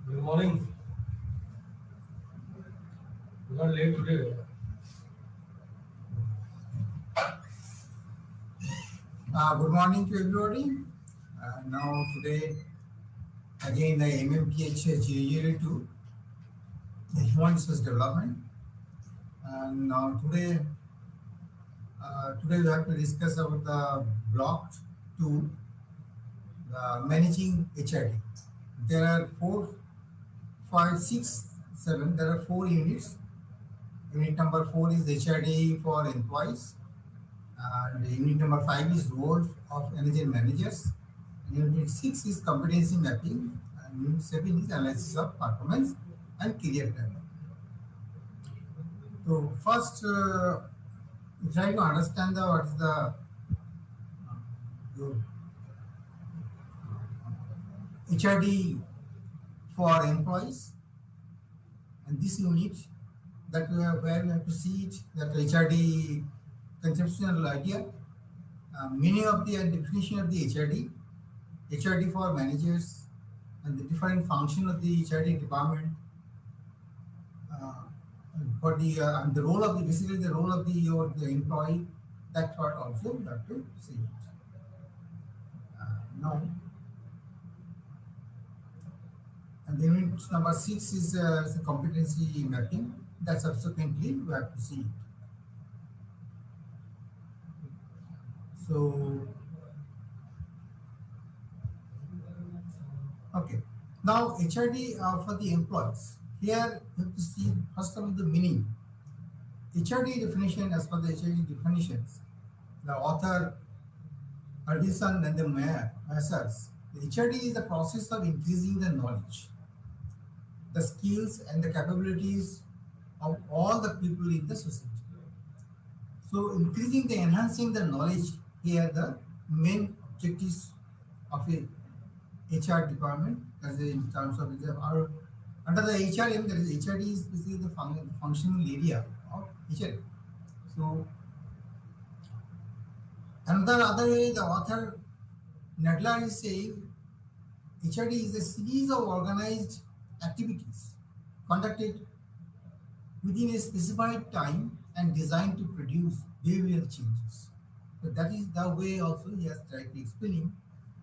Good morning. You are late today. Good morning to everybody. Now today again the MMPH002, the Human Resource Development. And now today we have to discuss about the block 2, the managing HRD. There are 4, 5, 6, 7. There are 4 units. Unit number 4 is HRD for employees. And unit number 5 is role of energy managers. Unit 6 is competency mapping. And unit 7 is analysis of performance and career development. So first, try to understand the what is the your HRD for employees, and this unit that we have where we have to see it that HRD conceptual idea, meaning of the definition of the HRD for managers, and the different function of the HRD department. For the and the role of the basically the role of the employee, that part also we have to see it. Now, and the unit number 6 is the competency mapping. That subsequently we have to see it. So, okay. Now HRD for the employees. Here we have to see first of all the meaning. HRD definition, as per the HRD definitions, the author Hardison and the Massers. The HRD is the process of increasing the knowledge, the skills and the capabilities of all the people in the society. So enhancing the knowledge here the main objectives of a HR department, as in terms of our under the HRM, there is HRD is basically the functional area of HRD. So another other way the author Nadler is saying HRD is a series of organized activities conducted within a specified time and designed to produce behavioral changes. So that is the way also he has tried to explain.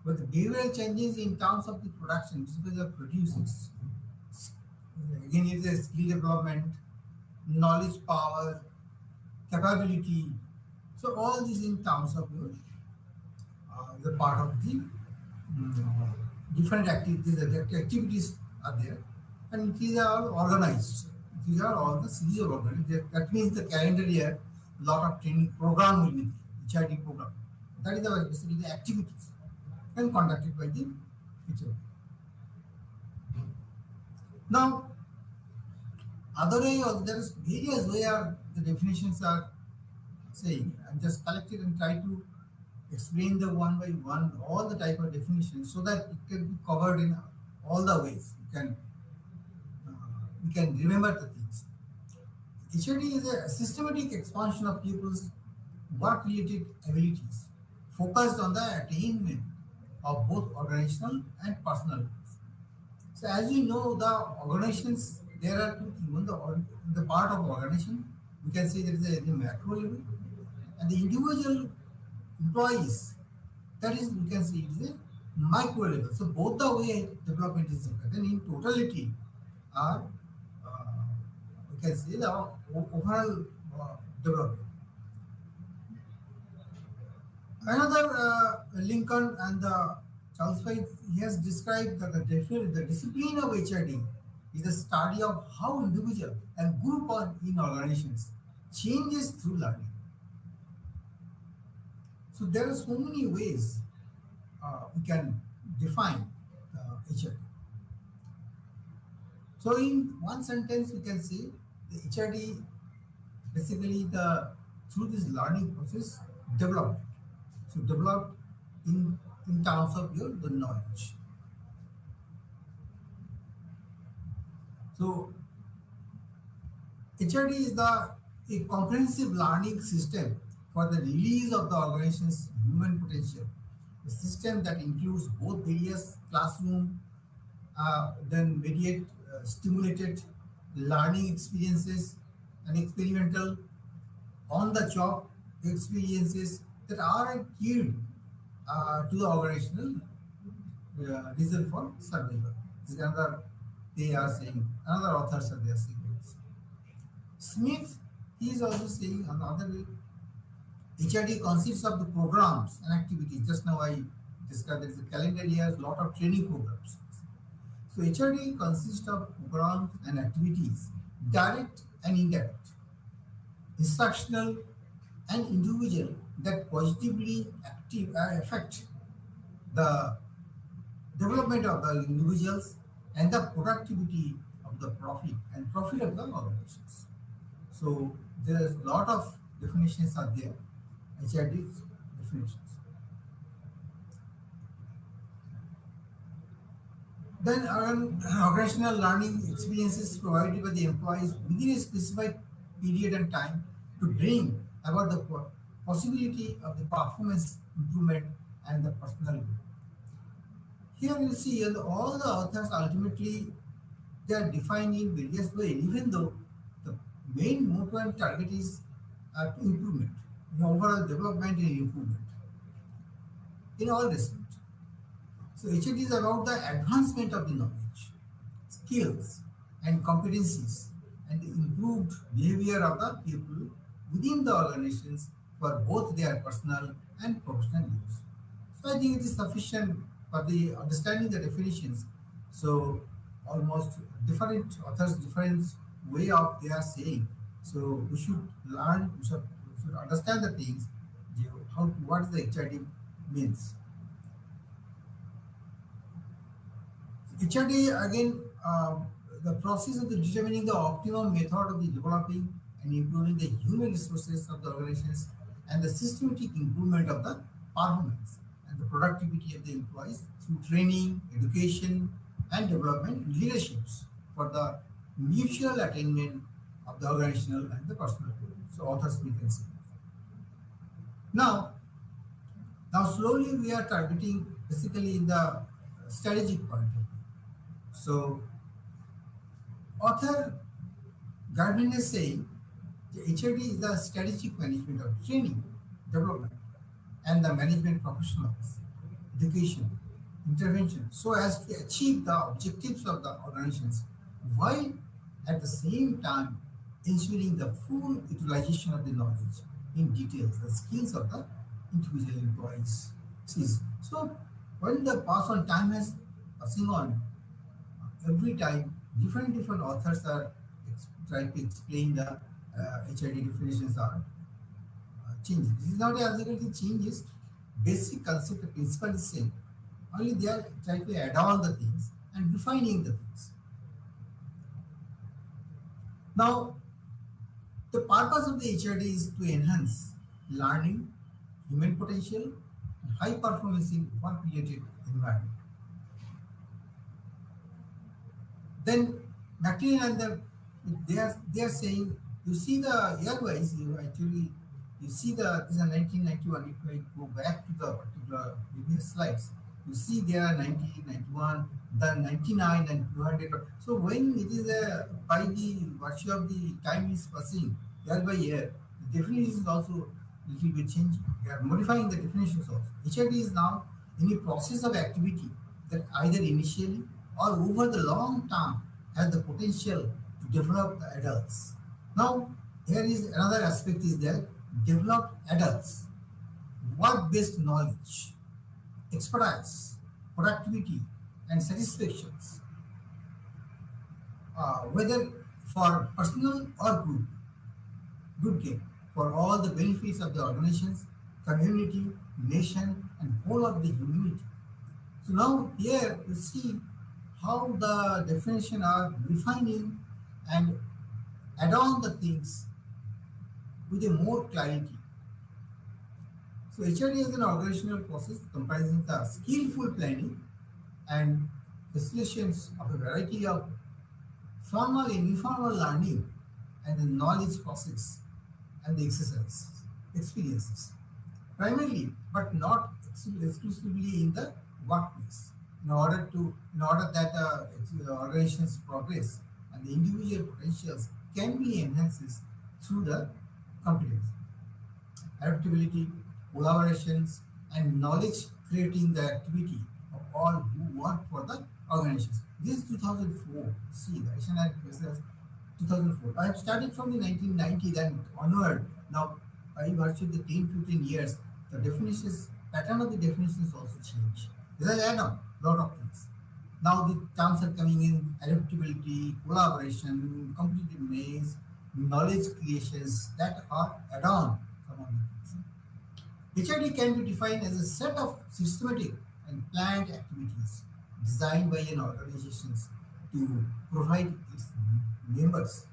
But the behavioral changes in terms of the production, basically the producers. Again, it is skill development, knowledge power, capability. So all these in terms of your the part of the different activities. The activities are there, and these are all organized. These are all the series of organized. That means the calendar year, lot of training program will be there, HRD program. That is the basically the activities and conducted by the HRD. Now, other way also there is various where the definitions are saying. I'm just collected and try to explain the one by one all the type of definitions so that it can be covered in all the ways. We can remember the things. HRD is a systematic expansion of people's work-related abilities, focused on the attainment of both organizational and personal goals. So, as you know, the organizations there are two things. One, the part of organization, we can say there is a the macro level, and the individual employees. That is, we can say it is a micro level. So, both the way development is different. Then, in totality, are we can say the overall development. Another Lincoln and the Charles White, he has described that the discipline of HRD is the study of how individual and group in organizations changes through learning. So there are so many ways we can define HRD. So in one sentence, we can say the HRD basically the through this learning process developed. So developed in terms of your the knowledge. So HRD is a comprehensive learning system for the release of the organization's human potential. A system that includes both various classroom, then mediate stimulated learning experiences and experimental on-the-job experiences that are geared to the organizational reason for survival. This is another they are saying, another authors are there saying this. Smith, he is also saying another way, HRD consists of the programs and activities. Just now I described there is a calendar year, lot of training programs. So HRD consists of programs and activities, direct and indirect, instructional and individual that positively affect the development of the individuals and the productivity of the profit of the organizations. So there's a lot of definitions are there, HRD's definitions. Then organizational learning experiences provided by the employees within a specified period and time to bring about the possibility of the performance improvement and the personal growth. Here you see all the authors ultimately they are defined in various ways, even though the main motto and target is improvement, the overall development and improvement in all respects. So HRD is about the advancement of the knowledge, skills, and competencies, and the improved behavior of the people within the organizations for both their personal and professional use. So I think it is sufficient for the understanding the definitions. So almost different authors, different way of they are saying. So we should learn, we should understand the things, how what the HRD means. HRD again, the process of the determining the optimum method of the developing and improving the human resources of the organizations and the systematic improvement of the performance and the productivity of the employees through training, education, and development leaderships for the mutual attainment of the organizational and the personal goals. So authors we can say. Now, now slowly we are targeting basically in the strategic point of view. So author Gardner is saying the HRD is the strategic management of training, development, and the management professionals, education, intervention, so as to achieve the objectives of the organizations while at the same time ensuring the full utilization of the knowledge in details, the skills of the individual employees. So when the pass on time has passing on, every time different authors are trying to explain the HRD definitions are changing. This is not absolutely changes. Basic concept, the principle is same. Only they are trying to add on the things and defining the things. Now, the purpose of the HRD is to enhance learning, human potential, and high performance in work-related environment. Then McLean and they are saying you see the year-wise you actually you see the this is 1991 if I go back to the particular previous slides you see there are 1991 then 99 and 200 so when it is a by the virtue of the time is passing year by year the definition is also little bit changing they are modifying the definitions also HRD is now in a process of activity that either initially or over the long term has the potential to develop the adults. Now, here is another aspect is that developed adults, work-based knowledge, expertise, productivity, and satisfactions, whether for personal or group, good gain for all the benefits of the organizations, community, nation, and whole of the humanity. So now here you see how the definition are refining and add on the things with a more clarity. So HRD is an organizational process comprising the skillful planning and facilitations of a variety of formal and informal learning and the knowledge process and the exercise experiences primarily but not exclusively in the workplace in order that the organization's progress and the individual potentials can be enhanced through the competence adaptability, collaborations, and knowledge creating the activity of all who work for the organizations. This is 2004. See, the Asian Act was 2004. I have started from the 1990 and onward. Now, by virtue of the 10 15 years, the definitions, pattern of the definitions also change. This is add on lot of things. Now the terms are coming in adaptability, collaboration, competitiveness, knowledge creations that are add on some of the things. HRD can be defined as a set of systematic and planned activities designed by an organization to provide its members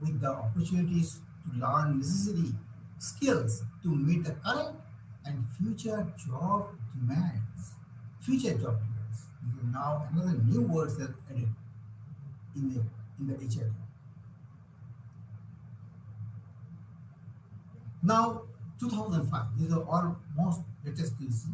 with the opportunities to learn necessary skills to meet the current and future job demands. Future job demands. Now another new words that added in the HRD. Now 2005. These are all most latest you see.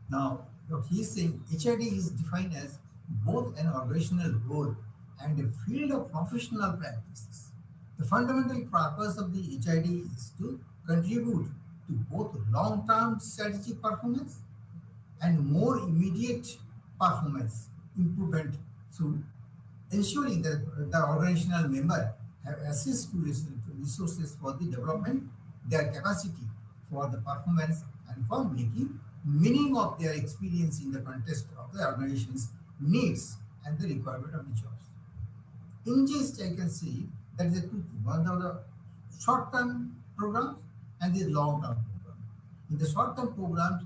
Now, what he is saying, HRD is defined as both an organizational role and a field of professional practices. The fundamental purpose of the HRD is to contribute to both long-term strategic performance and more immediate performance improvement through ensuring that the organizational member have access to resources for the development, their capacity for the performance and for making meaning of their experience in the context of the organization's needs and the requirement of the jobs. In gist, I can see that is a two things. One of the short-term programs and the long-term program. In the short-term programs,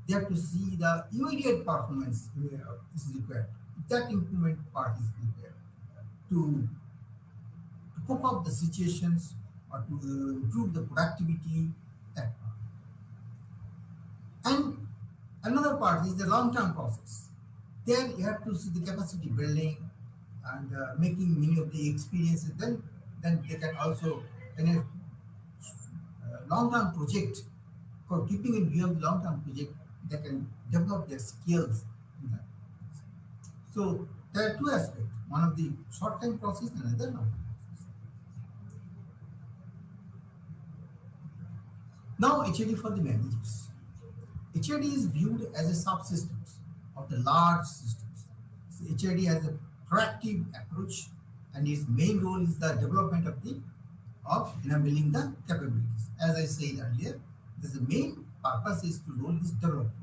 they have to see the immediate performance is required. That improvement part is required to cope up the situations or to improve the productivity. That part. And another part is the long-term process. There you have to see the capacity building and making many of the experiences. Then they can also in a long-term project for keeping in view of the long-term project, they can develop their skills in that. So there are two aspects. One of the short-term process and another long-term process. Now HRD for the managers. HRD is viewed as a subsystem of the large systems. So HRD has a proactive approach and its main role is the development of enabling the capabilities. As I said earlier, the main purpose is to role is development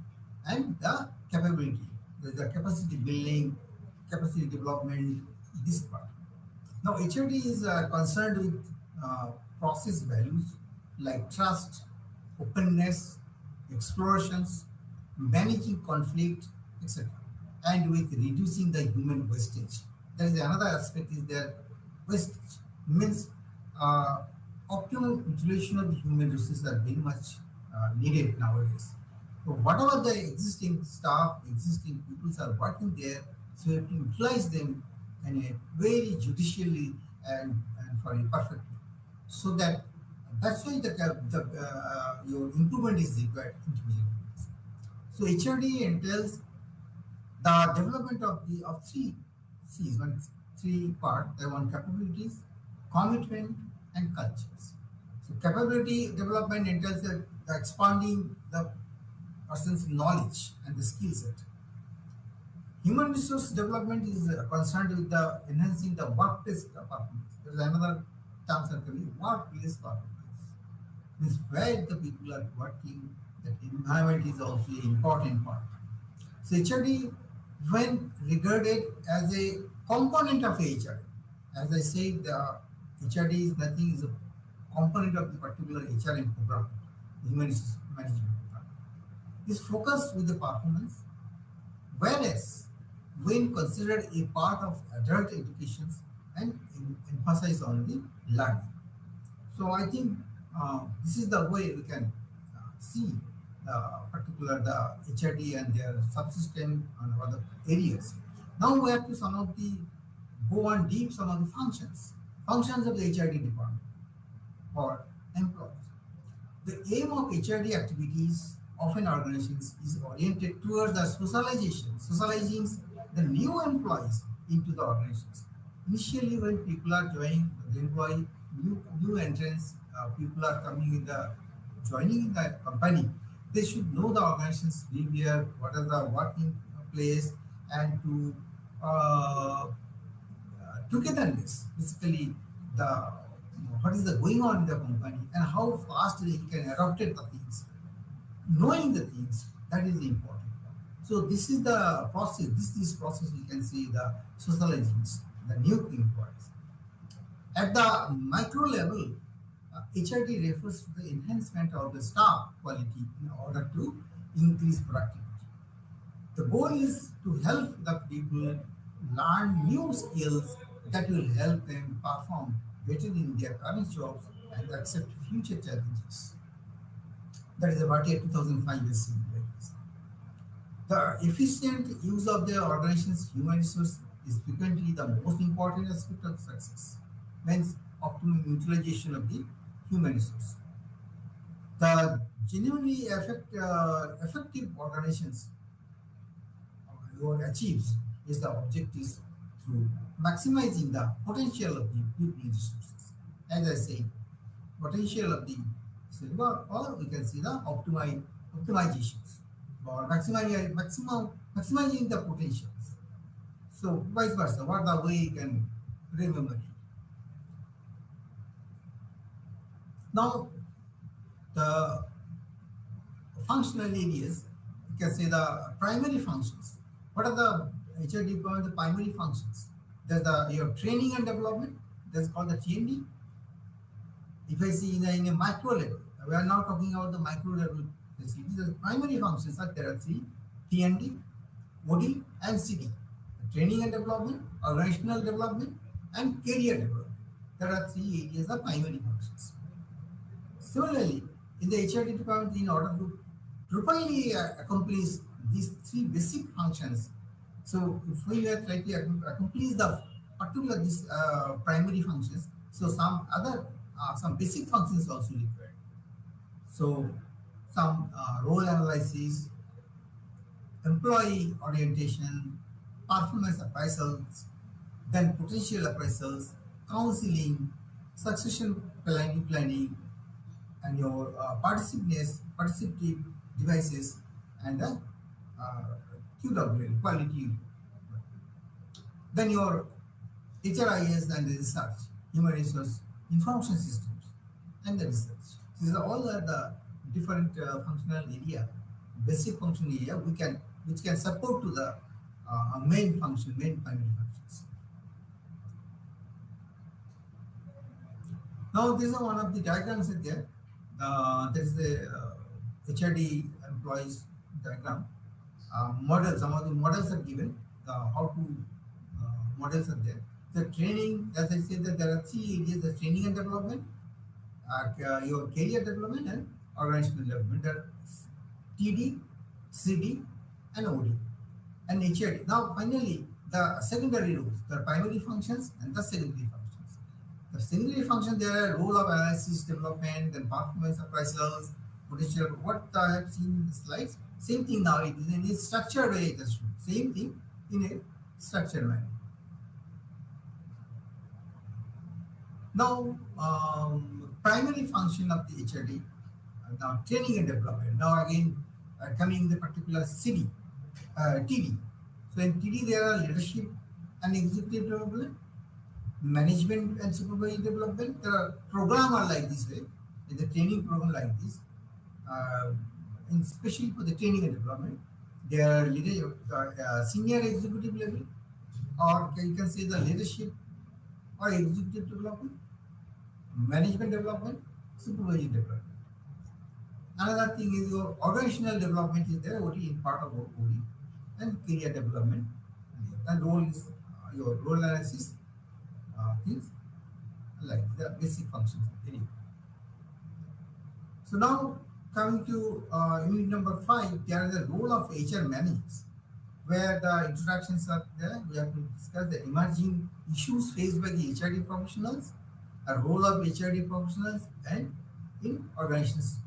and the capability, the capacity building, capacity development, this part. Now HRD is concerned with process values like trust, openness, explorations, managing conflict, etc. And with reducing the human wastage. There is another aspect is that wastage means optimal utilization of the human resources are very much needed nowadays. So whatever the existing staff, existing peoples are working there, so you have to utilize them in a very judicially and for a perfect way. So that's why your improvement is required. So HRD entails the development of three C's, three parts. The one capabilities, commitment, and cultures. So capability development entails the expanding the person's knowledge and the skill set. Human resource development is concerned with the enhancing the workplace performance. There is another term certainly workplace performance. Means where the people are working, that environment is also an important part. So HRD, when regarded as a component of HRD, as I said, the HRD is nothing, is a component of the particular HRM program, the human resource management program. Is focused with the performance, whereas when considered a part of adult education and emphasize on the learning. So I think this is the way we can see particular the HRD and their subsystem and other areas. Now we have to some of the go on deep some of the functions of the HRD department for employees. The aim of HRD activities of an organization is oriented towards the socializing the new employees into the organizations. Initially, when people are joining the employee, new entrants, people are coming in the joining in the company, they should know the organization's behavior, what are the working place, and to togetherness, basically the what is the going on in the company and how fast they can adopt the things, knowing the things that is important. So this is the process. This process we can see the socializations, the new employees. At the micro level, HRD refers to the enhancement of the staff quality in order to increase productivity. The goal is to help the people learn new skills that will help them perform better in their current jobs and accept future challenges. That is about a 2005 SC. The efficient use of the organization's human resource is frequently the most important aspect of success. Means optimum utilization of the human resource. The genuinely effective organizations what achieves is the objectives through maximizing the potential of the people resources. As I say, potential of the silver, or we can see the optimizations or maximizing the potentials. So vice versa, what the way you can remember it. Now the functional areas, you can say the primary functions. What are the HRD the primary functions? There's the your training and development, that's called the TND. If I see in a micro level, we are now talking about the micro level facilities. The primary functions are there are three: TND, OD, and CD. Training and development, organizational development, and career development. There are three areas of primary functions. Similarly, in the HRD department, in order to properly accomplish these three basic functions, so if we are trying to accomplish the particular these primary functions, so some other some basic functions also required. So some role analysis, employee orientation, performance appraisals, then potential appraisals, counseling, succession planning, and your participative devices, and the QWL, quality. Then your HRIS and the research, human resource information systems, and the research. These are all the different functional area, basic function area which can support to the main primary functions. Now this is one of the diagrams in there. There is the HRD employees diagram. Models, some of the models are given. How to models are there. The training, as I said, that there are three areas: the training and development, your career development, and organizational development. There are TD, CD, and OD, and HRD. Now, finally, the secondary roles, the primary functions and the secondary functions. The secondary function, there are role of analysis, development, then performance appraisals, potential. What I have seen in the slides, same thing now. It is in a structured way. Just same thing in a structured manner. Now, primary function of the HRD, now training and development. Now again, coming the particular CD, TD. So in TD there are leadership and executive development, management and supervisory development. There are program are like this way, in the training program like this, and especially for the training and development. There are senior executive level, or you can say the leadership or executive development, management development, supervisory development. Another thing is your organizational development is there, OD in part of OD, and career development. and role is your role analysis things like the basic functions. Anyway. So now coming to unit number 5, there is the role of HR managers, where the introductions are there. We have to discuss the emerging issues faced by the HRD professionals, a role of HRD professionals, and in organizations.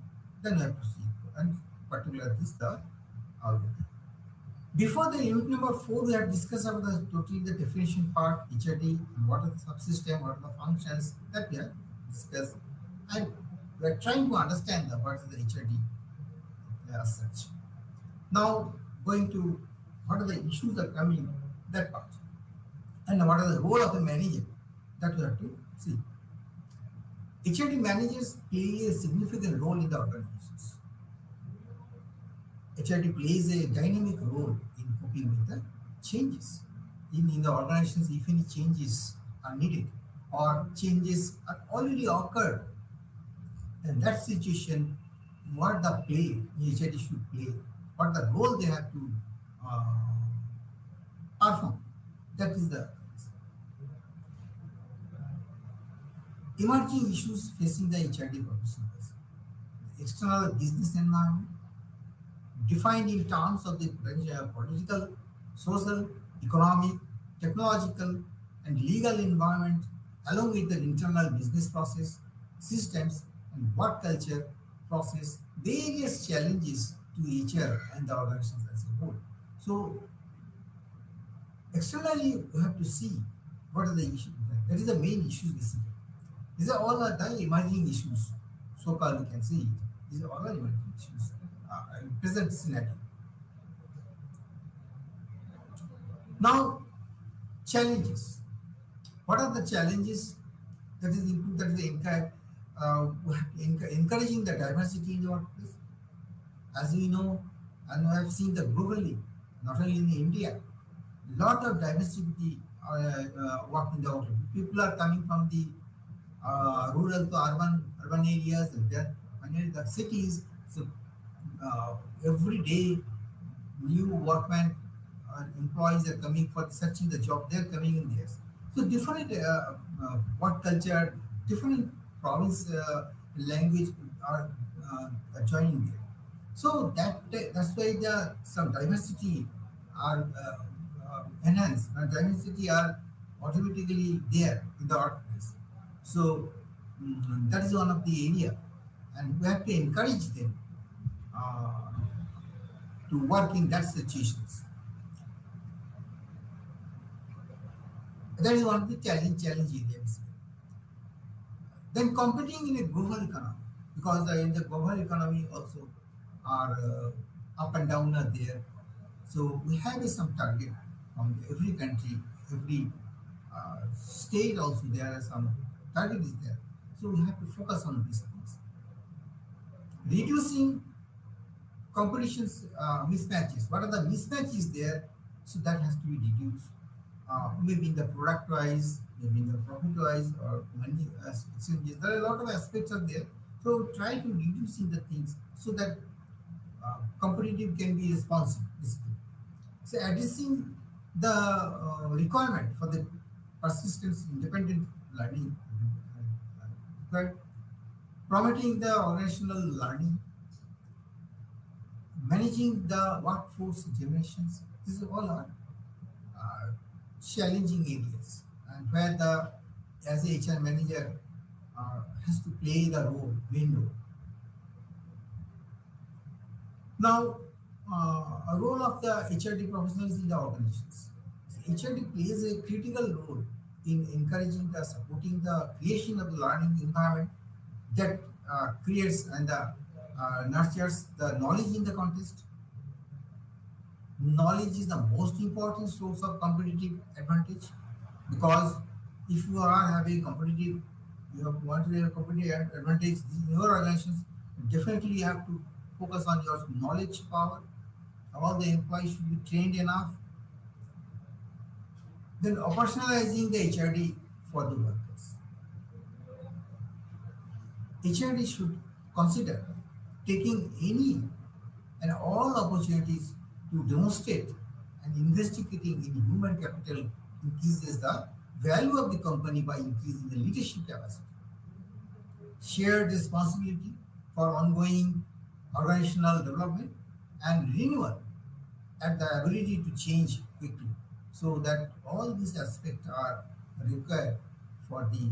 Then we have to see, and particularly this the organ. Before the unit number 4, we have discussed about the totally the definition part, HRD, and what are the subsystem, what are the functions that we have discussed, and we are trying to understand what is the HRD as such. Now going to what are the issues that are coming that part, and what are the role of the manager that we have to see. HRD managers play a significant role in the organizations. HRD plays a dynamic role in coping with the changes in the organizations. If any changes are needed or changes are already occurred, in that situation, what the play HRD should play, what the role they have to perform. That is the emerging issues facing the HRD professionals. External business environment, defined in terms of the political, social, economic, technological, and legal environment, along with the internal business process, systems, and work culture process, various challenges to HR and the organizations as a whole. So, externally, we have to see what are the issues. That is the main issues basically. These are all the emerging issues, so called we can say it. These are all the emerging issues in present scenario. Now, challenges. What are the challenges that is encouraging the diversity in the workplace? As we know, and we have seen that globally, not only in India, lot of diversity work in the workplace. People are coming from the rural to urban areas, and then the cities. So every day, new workmen employees are coming for searching the job. They're coming in there. So different work culture, different province language are joining there. So that's why some diversity are enhanced, and diversity are automatically there in the workplace. So that is one of the area, and we have to encourage them uh, to work in that situations. That is one of the challenge areas. Then competing in a global economy, because in the global economy also are up and down are there. So we have some target from every country, every state also there are some target is there. So we have to focus on these things. Reducing competitions mismatches. What are the mismatches there? So that has to be reduced. Maybe in the product wise, maybe in the profit wise, or money exchanges. There are a lot of aspects are there. So try to reducing the things so that competitive can be responsive. Basically. So addressing the requirement for the persistence independent learning, right? Promoting the organizational learning, managing the workforce generations. These all are challenging areas, and where the as a HR manager has to play the main role. Now, a role of the HRD professionals in the organizations. HRD plays a critical role in encouraging the supporting the creation of the learning environment that creates and nurtures the knowledge in the context. Knowledge is the most important source of competitive advantage, because if you are having competitive, want to have a competitive advantage in your organizations, definitely you have to focus on your knowledge power. All the employees should be trained enough. Then operationalizing the HRD for the workers. HRD should consider taking any and all opportunities to demonstrate and investigating in human capital increases the value of the company by increasing the leadership capacity. Shared responsibility for ongoing organizational development and renewal and the ability to change quickly. So that all these aspects are required for the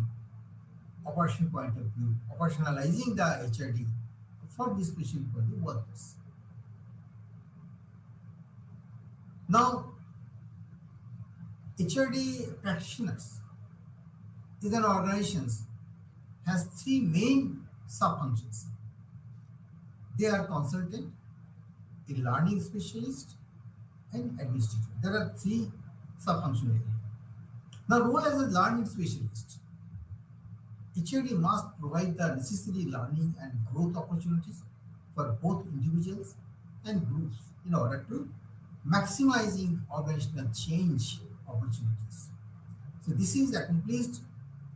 operation point of view, operationalizing the HRD for this especially for the workers. Now, HRD practitioners in an organization has three main sub-functions. They are consultant, a learning specialist, and administrator. There are three sub-functional areas. The role as a learning specialist, HRD must provide the necessary learning and growth opportunities for both individuals and groups in order to maximizing organizational change opportunities. So this is accomplished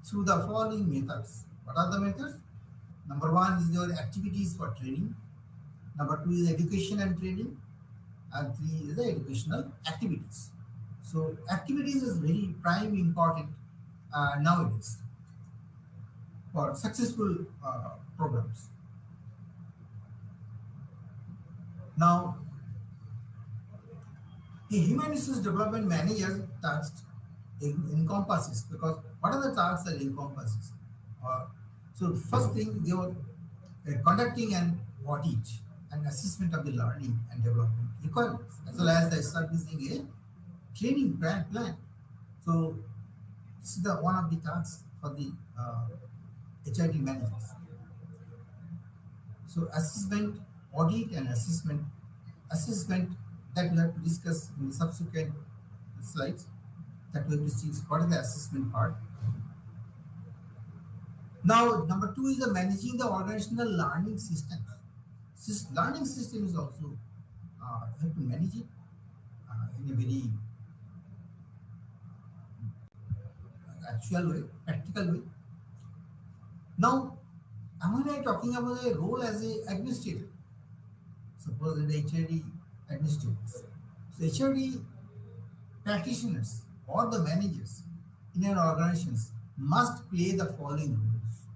through the following methods. What are the methods? Number one is your activities for training. Number two is education and training. And three is the educational activities. So activities is very prime important nowadays for successful programs. Now, the human resource development manager task encompasses, because what are the tasks that encompasses? So first thing, they are conducting an audit and assessment of the learning and development requirements, as well as establishing a training plan. So this is the one of the tasks for the HRD managers. So assessment, audit and assessment that we have to discuss in the subsequent slides, that we have to see what is the assessment part. Now, number two is the managing the organizational learning systems. This learning system is also have to manage it in a very actual way, practical way. Now, am I talking about a role as an administrator? Suppose the HRD administrators. So HRD practitioners or the managers in an organizations must play the following roles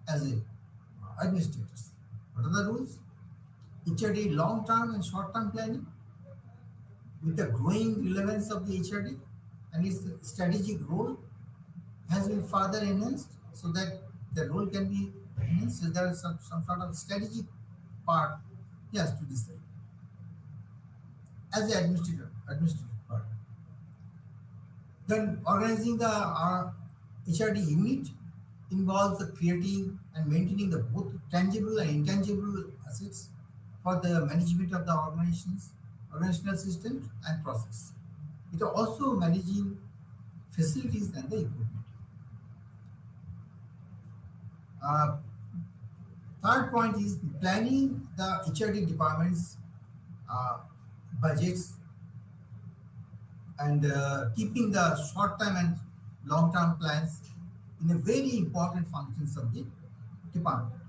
as a administrators. What are the rules? HRD long-term and short-term planning with the growing relevance of the HRD and its strategic role has been further enhanced so that the role can be enhanced. So there is some sort of strategic part he has to decide as the administrator part. Then organizing the HRD unit involves the creating and maintaining the both tangible and intangible assets for the management of the organizational systems and process. It also managing facilities and the equipment. Third point is planning the HRD department's budgets and keeping the short-term and long-term plans in a very important functions of the department.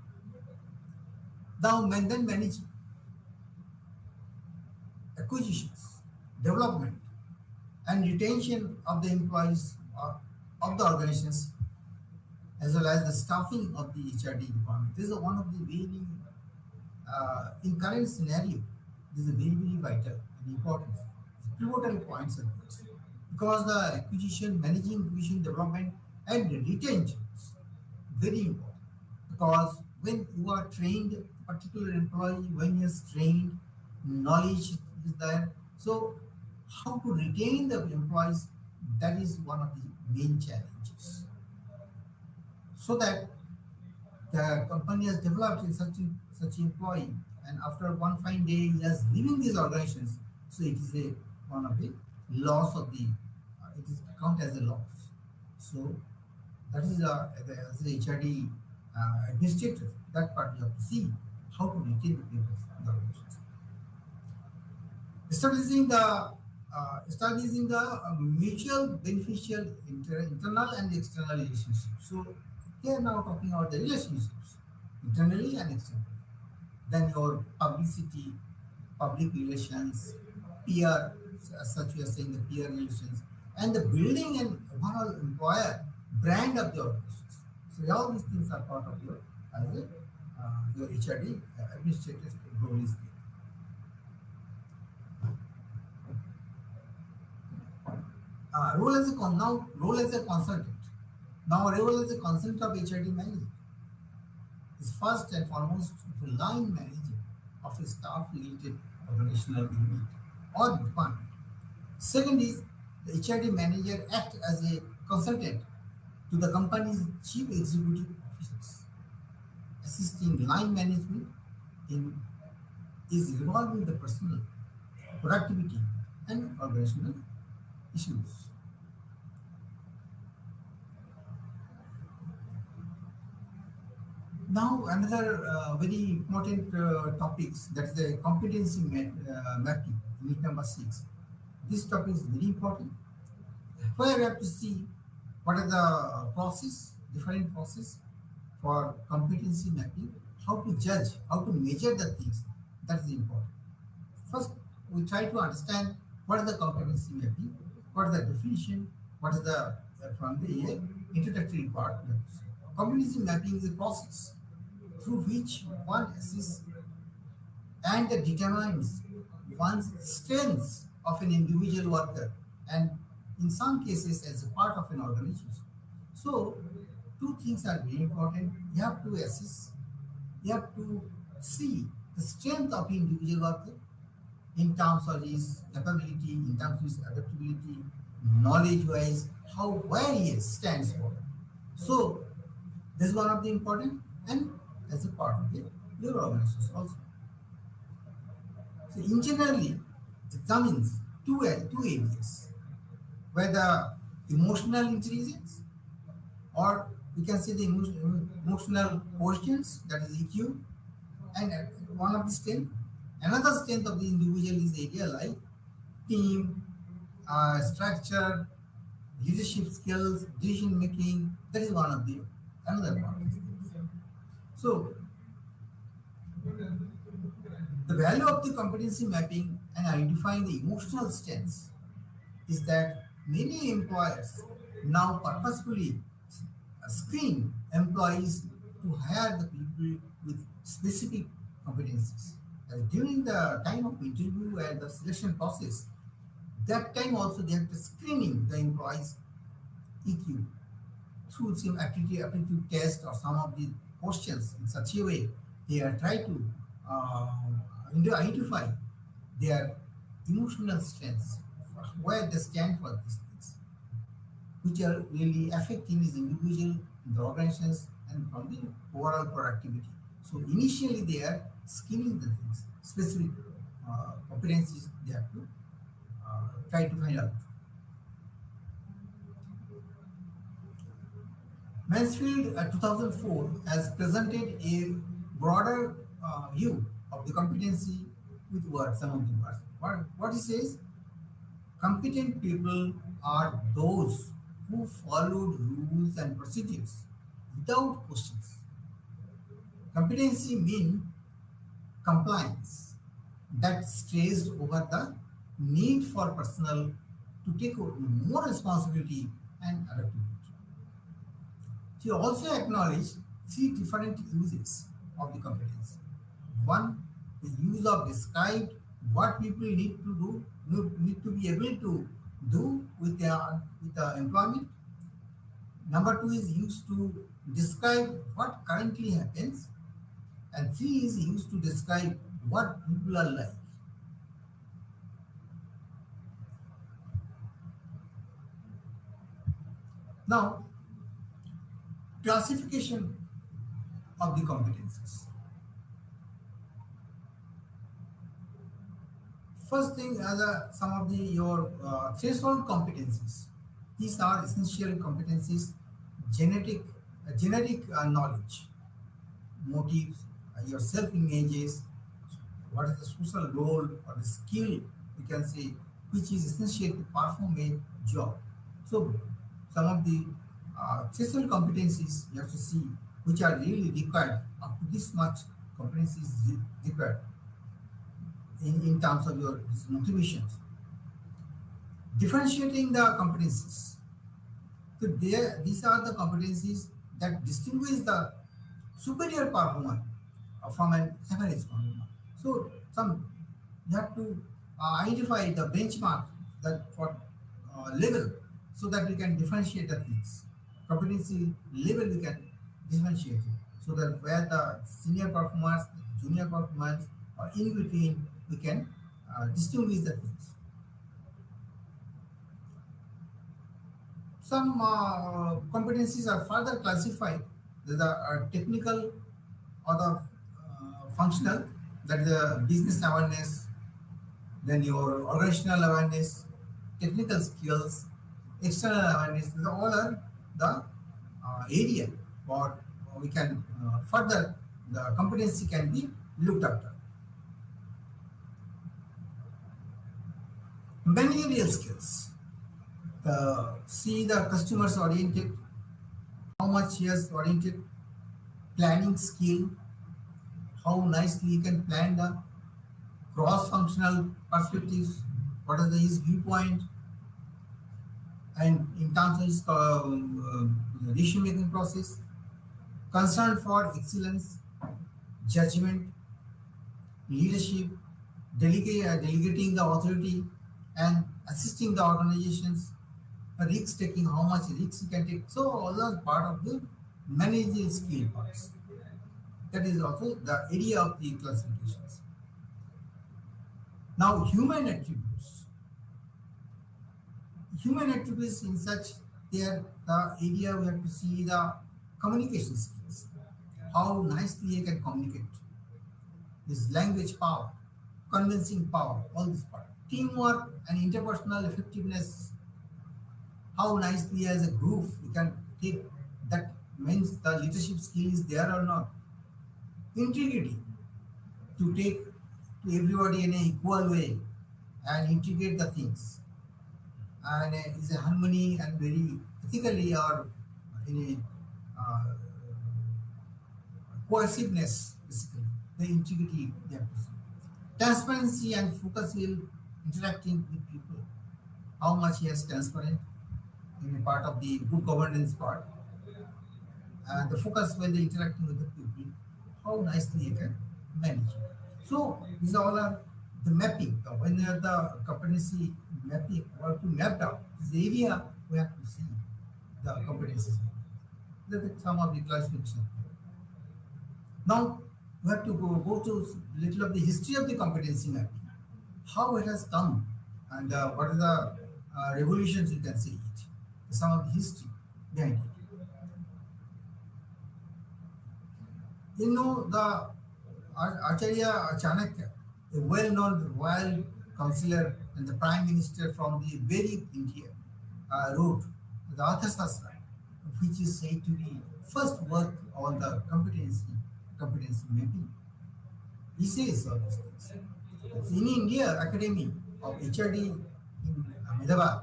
Now, then manage acquisitions, development, and retention of the employees of the organizations, as well as the staffing of the HRD department. This is one of the very, in current scenario, this is very vital and important, pivotal points of this. Because the acquisition, managing acquisition, development, and retention is very important. Because when you are trained, particular employee, when he is trained, knowledge is there. So how to retain the employees, that is one of the main challenges. So that the company has developed in such employee, and after one fine day he is leaving these organizations, so it is one of the loss of the, it is count as a loss. So that is as the HRD administrator, that part you have to see how to retain the people in the organizations. Establishing the mutual beneficial internal and external relationships. So here now talking about the relationships internally and externally. Then your publicity, public relations, peer, as such we are saying the peer relations, and the building and overall employer brand of the organizations. So all these things are part of your as a your HRD administrative role is there. Role as a consultant. Now role as a consultant of HRD manager is first and foremost the line manager of a staff related organizational unit or department. Second is the HRD manager act as a consultant to the company's chief executive officers, assisting line management in is resolving the personal productivity and organizational issues. Now another very important topics, that's the mapping, unit number 6. This topic is very important. Where we have to see what are the different process for competency mapping, how to judge, how to measure the things. That is important. First, we try to understand what is the competency mapping, what is the definition, what is the from the introductory part. Competency mapping is a process through which one assesses and determines one's strengths of an individual worker, and in some cases as a part of an organization. So two things are very important. You have to assess, you have to see the strength of individual worker in terms of his capability, in terms of his adaptability, knowledge wise, how where he stands for. So this is one of the important, and as a part of it, your organization also. So in generally examines two areas, whether emotional intelligence or we can say the emotional quotients, that is EQ, and one of the strength. Another strength of the individual is area like team, structure, leadership skills, decision making. That is one of the another part. So the value of the competency mapping and identifying the emotional strengths is that many employers now purposefully screen employees to hire the people with specific competencies. During the time of interview and the selection process, that time also they have to screening the employees EQ through some aptitude test or some of the questions in such a way they are trying to identify their emotional strengths, where they stand for these things, which are really affecting his individual, the organizations, and from the overall productivity. So initially they are screening the things, specific competencies they have to try to find out. Mansfield 2004 has presented a broader view of the competency with words, some of the words. What it says, competent people are those who followed rules and procedures without questions. Competency means compliance that stressed over the need for personnel to take more responsibility and adaptability. She also acknowledged three different uses of the competence. One, the use of describe what people need to do, need to be able to do with the employment. Number two is used to describe what currently happens, and three is used to describe what people are like. Now, classification of the competences. First thing, some of the your threshold competencies. These are essential competencies: generic knowledge, motives, your self-images, what is the social role or the skill we can say which is essential to perform a job. So some of the threshold competencies you have to see which are really required, up to this much competencies required in terms of your motivations. Differentiating the competencies. So these are the competencies that distinguish the superior performer from an average performer. So some you have to identify the benchmark that for level so that we can differentiate the things. Competency level we can differentiate it so that where the senior performers, junior performers, or in between we can distinguish the things. Some competencies are further classified. There are technical or the functional, that is the business awareness, then your organizational awareness, technical skills, external awareness. These all are the area or we can further the competency can be looked after. Managerial skills. See the customers oriented, how much he has oriented, planning skill, how nicely you can plan the cross-functional perspectives, what is his viewpoint, and in terms of his decision-making process, concern for excellence, judgment, leadership, delegating the authority, and assisting the organizations, risk taking, how much risk you can take. So all are part of the managerial skill parts. That is also the area of the classifications. Now, human attributes. Human attributes in such there the area we have to see the communication skills. How nicely you can communicate. This language power, convincing power, all this part. Teamwork and interpersonal effectiveness. How nicely as a group we can take that means the leadership skill is there or not. Integrity, to take to everybody in an equal way and integrate the things. And is a harmony and very ethically or in a cohesiveness, basically, the integrity they have to see. Transparency and focus will interacting with people. How much he has transparent in a part of the good governance part. And the focus when they interacting with the people, how nicely you can manage. So these all are the mapping. When you have the competency mapping or to map out this area, we have to see the competencies. That is some of the classification. Now we have to go to little of the history of the competency mapping, how it has come, and what are the revolutions you can see it. Some of the history behind it. You know the Acharya Chanakya, a well-known royal counselor and the prime minister from the Vedic India, wrote the Arthashastra, which is said to be first work on the competency mapping. He says all these things. In India, Academy of HRD in Ahmedabad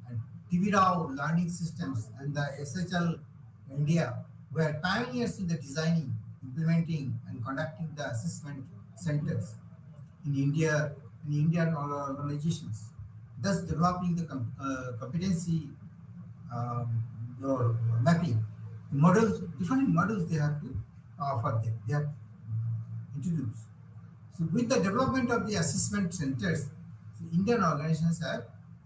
and TV Rao Learning Systems and the SHL India were pioneers in the designing, implementing, and conducting the assessment centers in India in Indian organizations, thus developing the competency or mapping models, different models they have to for them. They have introduced. So with the development of the assessment centers, the Indian organizations have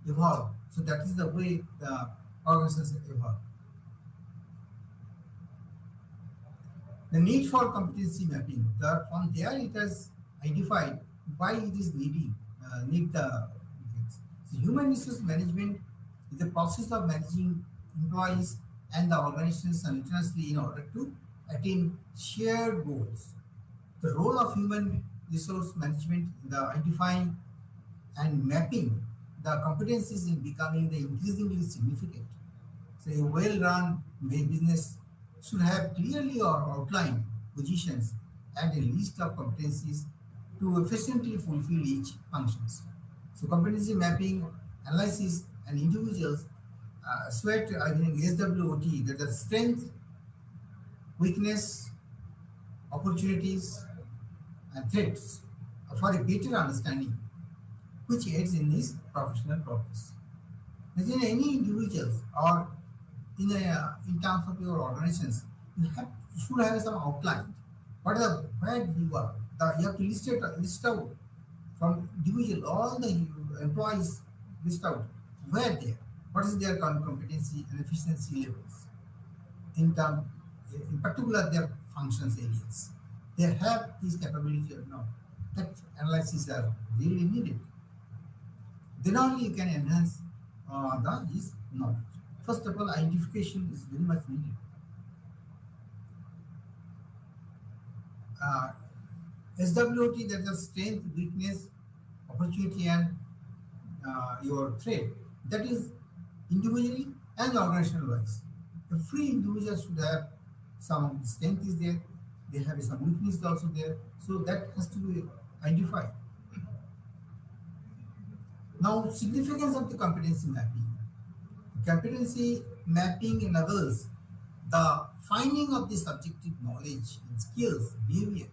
evolved. So that is the way the organizations have evolved. The need for competency mapping. From there, it has identified why it is need the things. So human resource management is the process of managing employees and the organizations simultaneously in order to attain shared goals. The role of human resource management in the identifying and mapping the competencies in becoming the increasingly significant. So a well-run business should have clearly outlined positions and a list of competencies to efficiently fulfill each functions. So competency mapping, analysis, and individuals sweat I think SWOT, that the strength, weakness, opportunities, and threats for a better understanding, which aids in his professional progress. As in any individuals or in terms of your organizations, you should have some outline. What are the where you are? You have to list out from individual all the employees list out where they are. What is their competency and efficiency levels in term in particular their functions areas. They have these capabilities or not. That analysis are really needed. Then only you can enhance the his knowledge. First of all, identification is very much needed. Uh, SWOT, that is strength, weakness, opportunity, and your threat. That is individually and organizational wise. The free individual should have some strength is there. They have some weakness also there. So that has to be identified. Now, significance of the competency mapping. Competency mapping enables the finding of the subjective knowledge and skills, behavior,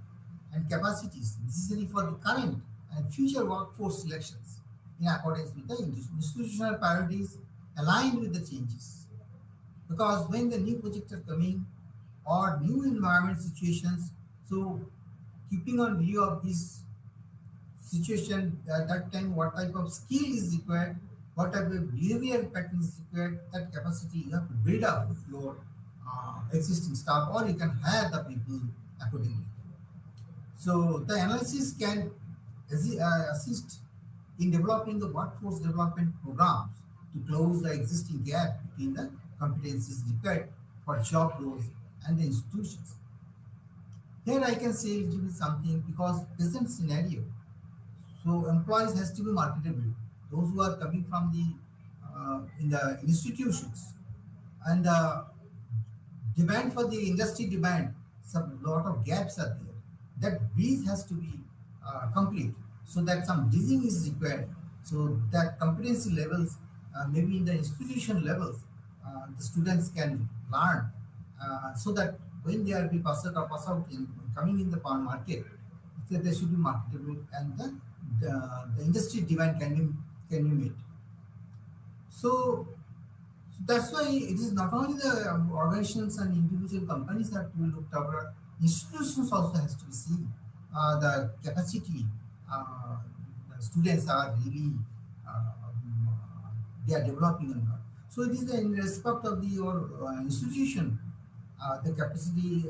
and capacities necessary for the current and future workforce selections in accordance with the institutional priorities aligned with the changes. Because when the new projects are coming or new environment situations, so keeping on view of this situation at that time, what type of skill is required, what type of behavior pattern is required, that capacity you have to build up your existing staff, or you can hire the people accordingly. So the analysis can assist in developing the workforce development programs to close the existing gap between the competencies required for job roles and the institutions. Here I can say it will be something because present scenario. So employees has to be marketable. Those who are coming from the in the institutions and the demand for the industry demand, some lot of gaps are there. That bridge has to be complete so that some bridging is required. So that competency levels, maybe in the institution levels, the students can learn so that when they are be pass out in coming in the power market, so they should be marketable and the industry demand can be met. So that's why it is not only the organizations and individual companies that we looked over, institutions also has to be seen. The capacity the students are really they are developing or not. So it is in respect of the your institution, the capacity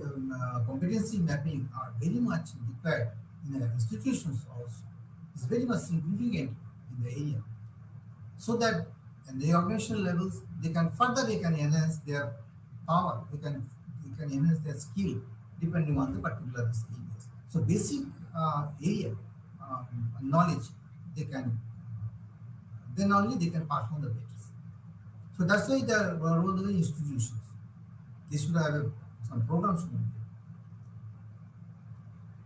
competency mapping are very much required in the institutions also. It's very much significant in the area so that in the organizational levels they can enhance their power, they can enhance their skill depending on the particular areas. So basic area knowledge they can then only they can perform the better. So that's why the role of the institutions. They should have some programs to be there.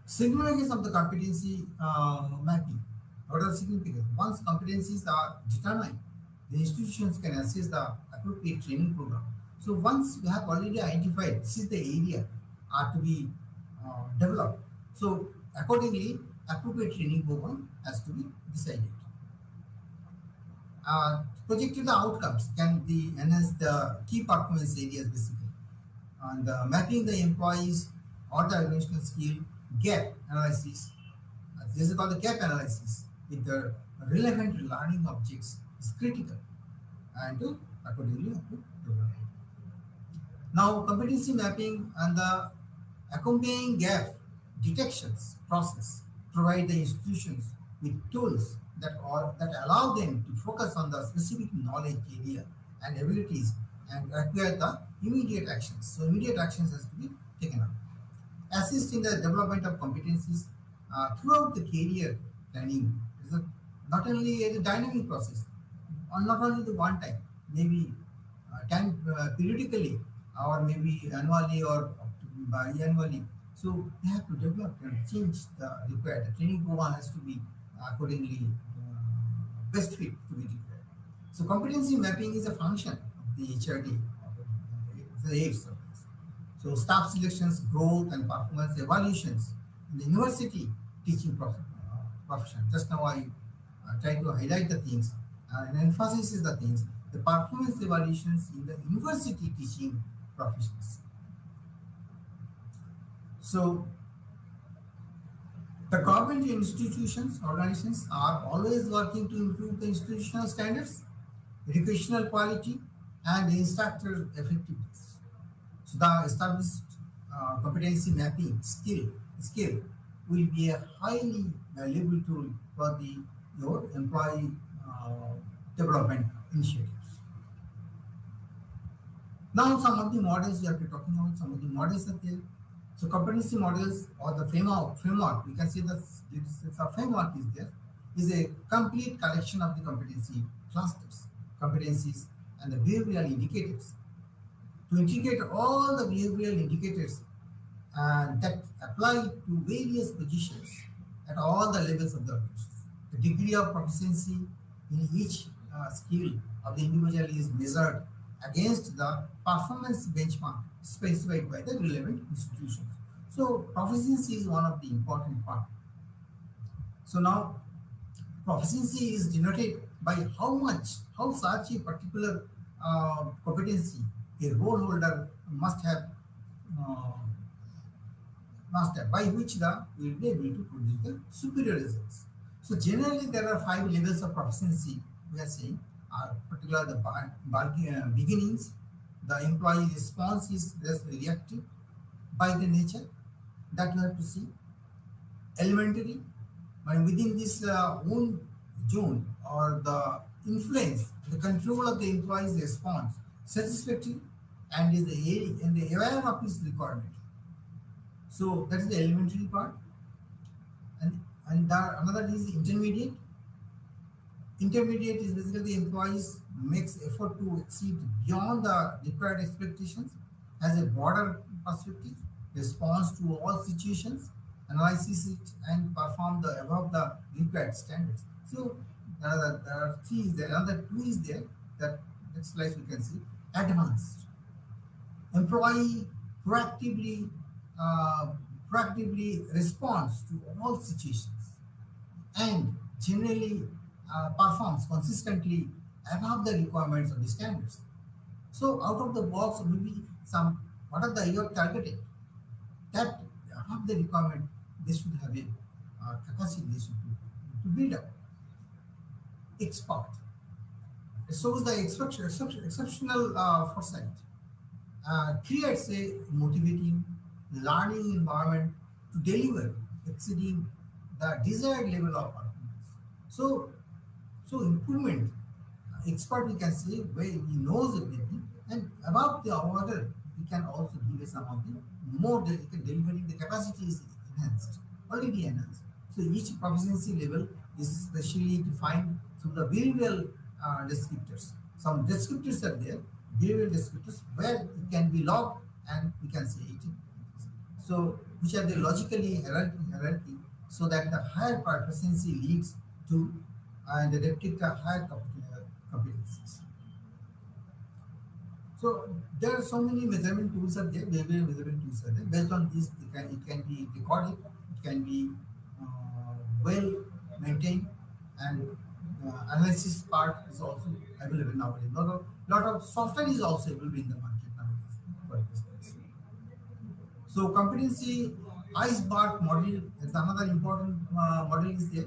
Significance of the competency mapping. What are the significance? Once competencies are determined, the institutions can assess the appropriate training program. So once you have already identified this is the area are to be developed, so accordingly appropriate training program has to be decided. Projected outcomes can be enhance the key performance areas basically, and mapping the employees or the organizational skill gap analysis. This is called the gap analysis with the relevant learning objects is critical and accordingly have to develop. Now competency mapping and the accompanying gap detections process provide the institutions with tools that allow them to focus on the specific knowledge area and abilities and acquire the immediate actions. So immediate actions has to be taken up. Assist in the development of competencies throughout the career planning. Is not only a dynamic process, or not only the one time, maybe time periodically, or maybe annually or biannually. So they have to develop and change the required. The training program has to be accordingly best fit to be required. So competency mapping is a function of the HRD, the aids of this. So staff selections, growth and performance evaluations in the university teaching profession. Just now I tried to highlight the things and emphasis is the things. the performance evaluations in the university teaching professions. So the government institutions, organizations are always working to improve the institutional standards, educational quality, and instructor effectiveness. So the established competency mapping skill will be a highly valuable tool for the your employee uh, development initiatives. Now, some of the models we have been talking about, some of the models are there. So, competency models or the framework, we can say that this a framework is there, is a complete collection of the competency clusters, competencies, and the behavioral indicators to integrate all the behavioral indicators that apply to various positions at all the levels of the organization. The degree of proficiency in each skill of the individual is measured against the performance benchmark specified by the relevant institutions. So proficiency is one of the important part. So now proficiency is denoted by how such a particular competency a role holder must have uh, master by which the we will be able to produce the superior results. So generally there are five levels of proficiency we are saying are particular the beginnings, the employee response is less reactive by the nature that you have to see. Elementary, when within this own zone or the influence, the control of the employee's response satisfactory and is the aware of his requirement. So that is the elementary part, and another is intermediate. Intermediate is basically the employees makes effort to exceed beyond the required expectations, has a broader perspective, responds to all situations, analyzes it, and perform the above the required standards. So there are three is there, another two is there. That next slide we can see advanced. Employee proactively uh, proactively responds to all situations and generally performs consistently above the requirements of the standards. So out of the box, maybe some what are the you are targeting that above the requirement they should have a capacity they should to build up expert. It shows the exceptional foresight creates a motivating learning environment to deliver exceeding the desired level of performance. So, so improvement expert we can say where he knows everything and above the order we can also give some of the more delivering the capacity is enhanced, already enhanced. So each proficiency level is specially defined through the behavioral descriptors. Some descriptors are there, behavioral descriptors where it can be logged and we can say it. So which are the logically hierarchy so that the higher proficiency leads to and the detect the higher competencies. So there are so many measurement tools are there, behavioral measurement tools are there. Based on this, it can be recorded, it can be well maintained, and analysis part is also available nowadays. Lot of software is also available in the market nowadays for this things. So competency iceberg model is another important model is there.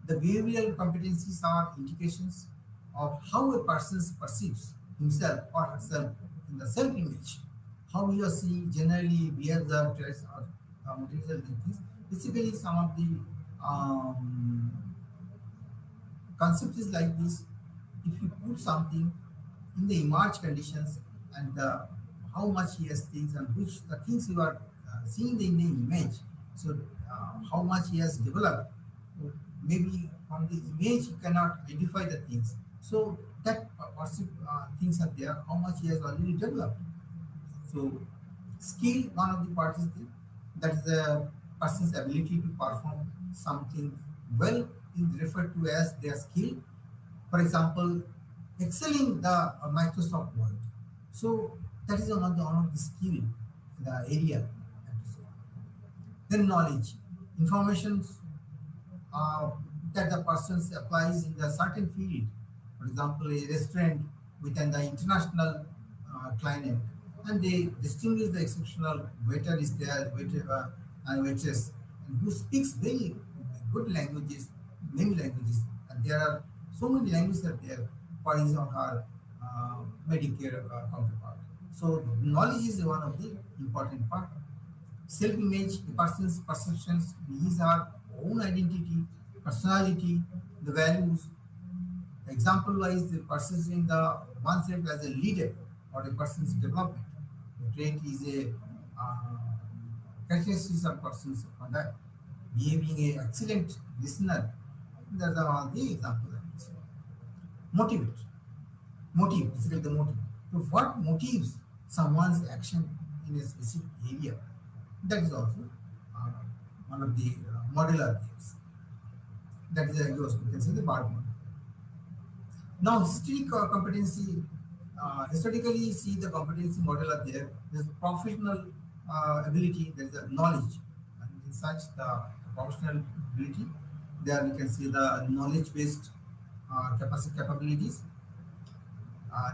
The behavioral competencies are indications of how a person perceives himself or herself in the self-image, how he or she generally behaves the traits or material things. Basically, some of the concept is like this: if you put something in the emerge conditions and how much he has things and which the things you are seeing in the image, so how much he has developed, maybe from the image you cannot identify the things. So that things are there, how much he has already developed. So skill, one of the parts is there, that is the person's ability to perform something well is referred to as their skill. For example, excelling the Microsoft Word. So that is one of the skill, the area. I have to say. Then knowledge, information that the person applies in the certain field. For example, a restaurant within the international climate, and they distinguish the exceptional waiter is there, waiter and waitress, and who speaks very good languages, many languages, and there are so many languages are there for his or her Medicare counterpart. So knowledge is one of the important part. Self-image, a person's perceptions, his or own identity, personality, the values. Example-wise, the perceiving the oneself as a leader or a person's development. The trait is a characteristics of person's conduct. Behaving an excellent listener. That's all the example I can say. Motivate. Motive, basically the motive. So what motives someone's action in a specific area? That is also uh, one of the modular things. That is a you can say the bar model. Now, historic competency, historically see the competency model are there. There's professional ability, there's a knowledge, and in such the professional ability, there we can see the knowledge-based capacity capabilities,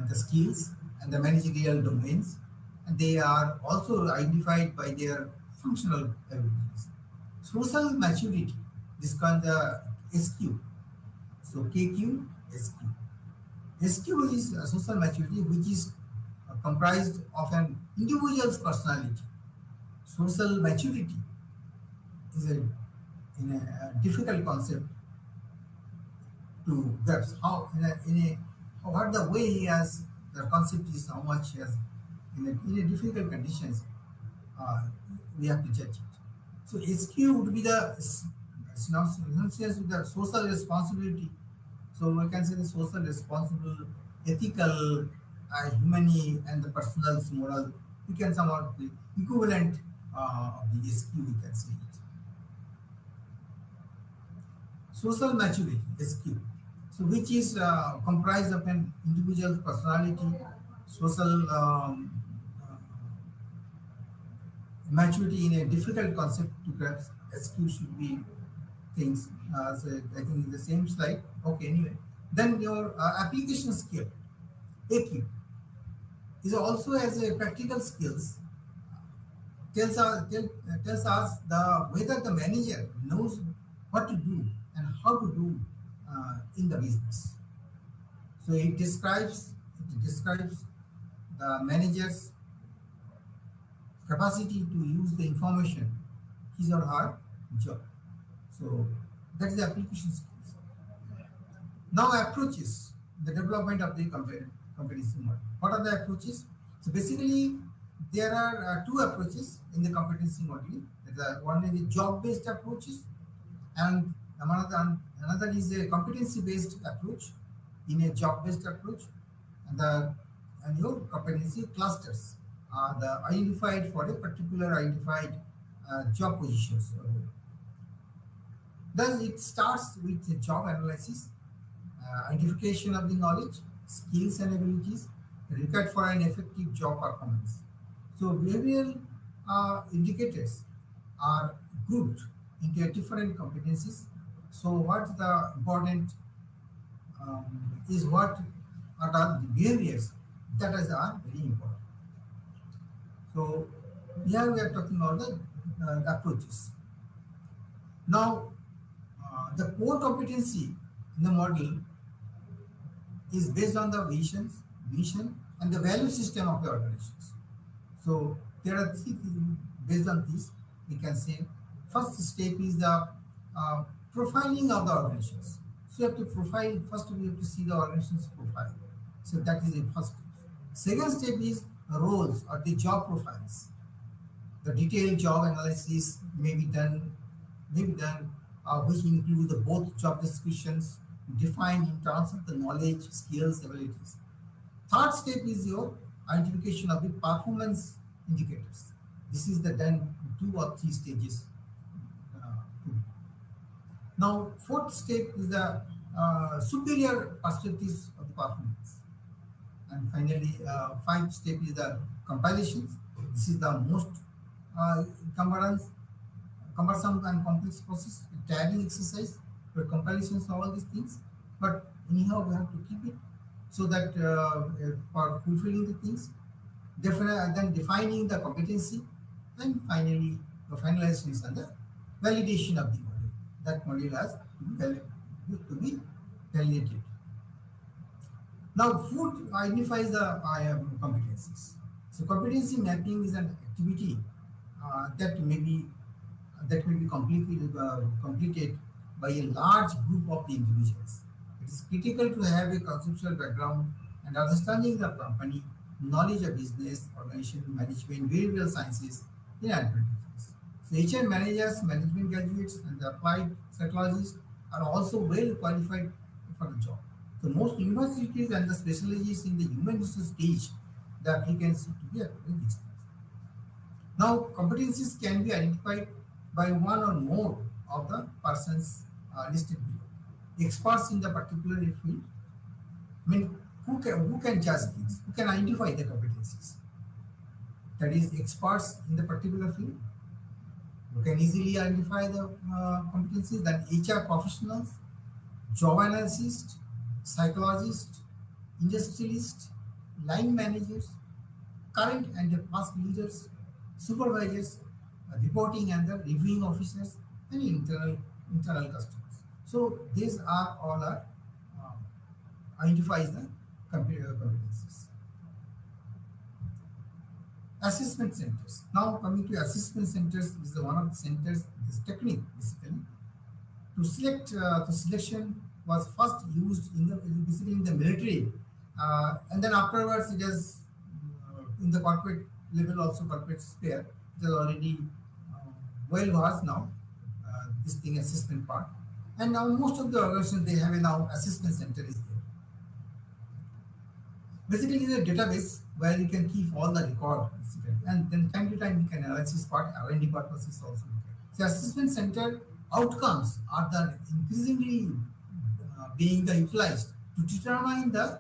the skills, and the managerial domains, and they are also identified by their functional abilities. Social maturity, this called the SQ. So KQ, SQ. SQ is social maturity, which is comprised of an individual's personality. Social maturity is a difficult concept to grasp. How what the way he has the concept is how much he has in a difficult conditions uh, we have to judge it. So SQ would be the synonymous with the social responsibility. So we can say the social responsible, ethical, humane, and the personal moral. We can somewhat the equivalent of the SQ. We can say it. Social maturity SQ. So which is comprised of an individual's personality, social maturity in a difficult concept to grasp. SQ should be things. So I think in the same slide. Okay, anyway. Then your application skill, AQ, is also as a practical skills tells us the whether the manager knows what to do and how to do in the business. So it describes the manager's capacity to use the information his or her job. So that is the application skills. Now approaches the development of the competency model. What are the approaches? So basically there are two approaches in the competency modeling. One is the job-based approaches, and another is a competency-based approach in a job-based approach, and your competency clusters are the identified for a particular identified job positions. Thus, it starts with the job analysis, identification of the knowledge, skills, and abilities required for an effective job performance. So, behavioral indicators are grouped into different competencies. So, what's the important is what are the behaviors that are very important. So, here we are talking about the approaches. Now, the core competency in the model is based on the mission, and the value system of the organizations. So there are three things based on this. We can say first step is the profiling of the organizations. So you have to profile first. We have to see the organization's profile. So that is the first step. Second step is roles or the job profiles. The detailed job analysis may be done, which include the both job descriptions defined in terms of the knowledge, skills, abilities. Third step is your identification of the performance indicators. This is the done 2 or 3 stages. Now, fourth step is the superior perspectives of the performance. And finally, fifth step is the compilations. This is the most uh, cumbrance, cumbersome and complex process, tagging exercise, for compilations of all these things. But anyhow, we have to keep it. so that for fulfilling the things, then defining the competency, and finally the finalization and the validation of the model. That model has to be validated. Now, food identifies the competencies. So, competency mapping is an activity that may be completed by a large group of the individuals. It is critical to have a conceptual background and understanding the company, knowledge of business, organization, management, behavioral sciences in advantages. So HR managers, management graduates, and the applied psychologists are also well qualified for the job. So most universities and the specialties in the human resource teach the applicants to be acquiring these things. Now, competencies can be identified by one or more of the persons listed below. Experts in the particular field, I mean, who can judge things? Who can identify the competencies? That is, experts in the particular field who can easily identify the competencies. Then HR professionals, job analysts, psychologists, industrialists, line managers, current and the past leaders, supervisors, reporting and the reviewing officers, and internal customers. So these are all identifies the competencies. Assessment centers. Now coming to assessment centers, this is one of the centers. This technique basically selection was first used basically in the military, and then afterwards it is in the corporate level, also corporate sphere. It is already well versed now, this thing assessment part, and now most of the organizations they have a now assessment center is there. Basically, it's a database where you can keep all the record, basically, and then time to time you can analysis part, R&D purposes also. So assessment center outcomes are the increasingly being the utilized to determine the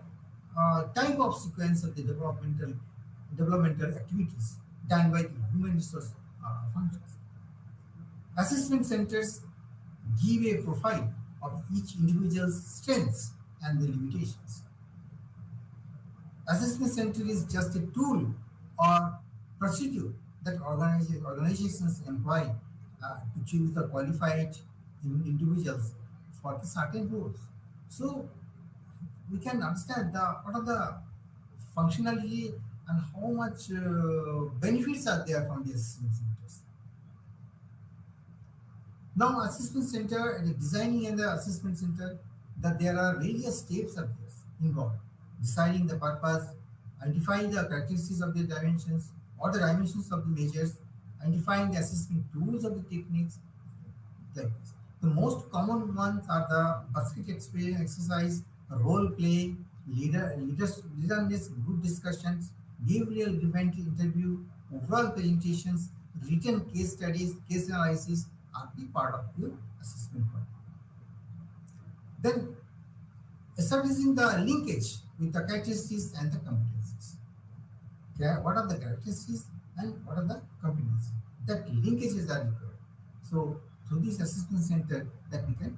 type of sequence of the developmental activities done by the human resource functions. Assessment centers give a profile of each individual's strengths and the limitations. Assessment center is just a tool or procedure that organizations employ to choose the qualified individuals for the certain roles. So we can understand what are the functionality and how much benefits are there from the assessment centers. Now, assessment center and the designing and the assessment center, that there are various steps of this involved. Deciding the purpose, identifying the characteristics of the dimensions or the dimensions of the measures, identifying the assessment tools of the techniques, like this. The most common ones are the basket experience exercise, role play, leaderness, group discussions, behavioral driven interview, overall presentations, written case studies, case analysis are the part of your assessment part. Then establishing the linkage with the characteristics and the competencies. Okay, what are the characteristics and what are the competencies? That linkages are required. So through this assessment center that we can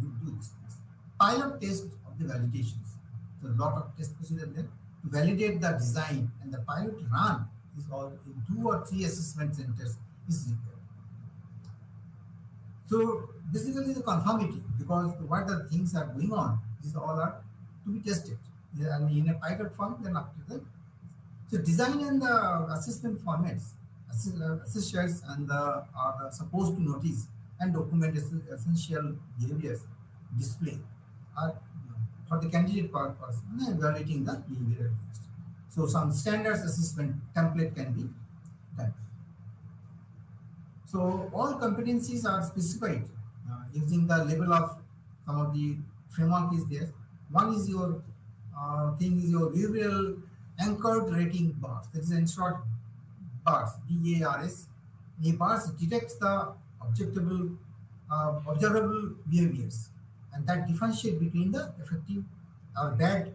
do these things. Pilot test of the validations. So a lot of test procedure there to validate the design, and the pilot run is all in 2 or 3 assessment centers is required. So basically the conformity, because what the things are going on, these all are to be tested. And in a pilot form, then after that. So design and the assessment formats, assessors and are supposed to notice and document essential behaviors display are for the candidate person evaluating the behavior. So some standards assessment template can be done. So all competencies are specified using the level of some of the framework is there. One is your your behavioral anchored rating bars. That is in short bars, BARS. The bars detects the observable behaviors, and that differentiate between the effective or bad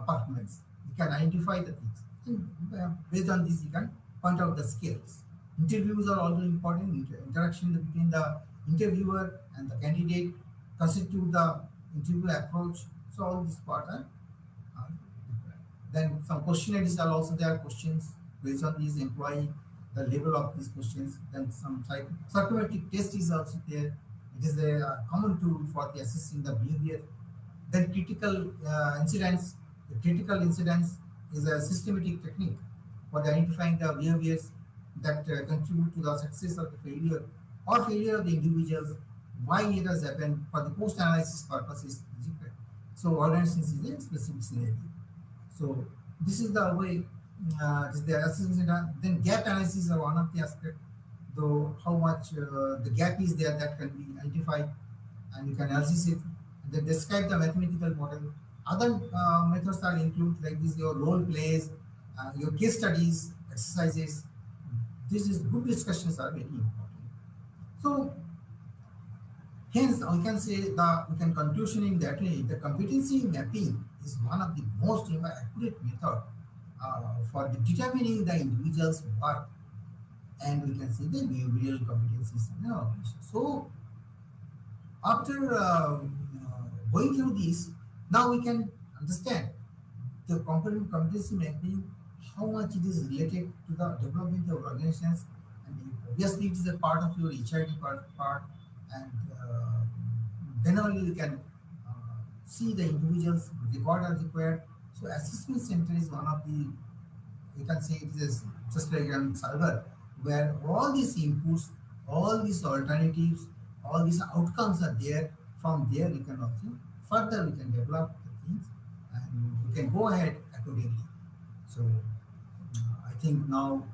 performance. You can identify the things. And based on this, you can point out the scales. Interviews are also important. Interaction between the interviewer and the candidate constitute the interview approach. So all these part are Then some questionnaires are also there, questions based on these employee, the level of these questions. Then some psychometric test is also there. It is a common tool for the assessing the behavior. Then critical incidents. The critical incidents is a systematic technique for identifying the behaviors that contribute to the success of the failure or failure of the individuals, why it has happened for the post-analysis purposes. So organizations is a specific scenario. So this is the way this is the assessment. Then gap analysis are one of the aspect. Though how much the gap is there that can be identified, and you can analyze it. And then describe the mathematical model. Other methods are include like this your role plays, your case studies, exercises. This is good discussions are very important. So hence, we can say the we can conclusion in that way the competency mapping is one of the most accurate method for determining the individual's work, and we can see the behavioral competencies in the organization. So after going through this, now we can understand the competency mapping, how much it is related to the development of organizations, and obviously it is a part of your HRD part, and then only you can see the individuals record are required. So assessment center is one of the, you can say it is just like a server where all these inputs, all these alternatives, all these outcomes are there. From there we can also further we can develop the things, and we can go ahead accordingly. So I think now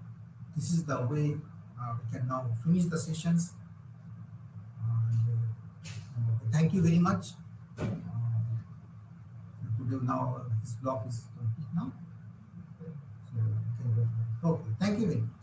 this is the way we can now finish the sessions. Thank you very much. Today now this block is complete now. So we can go. Okay, thank you very much.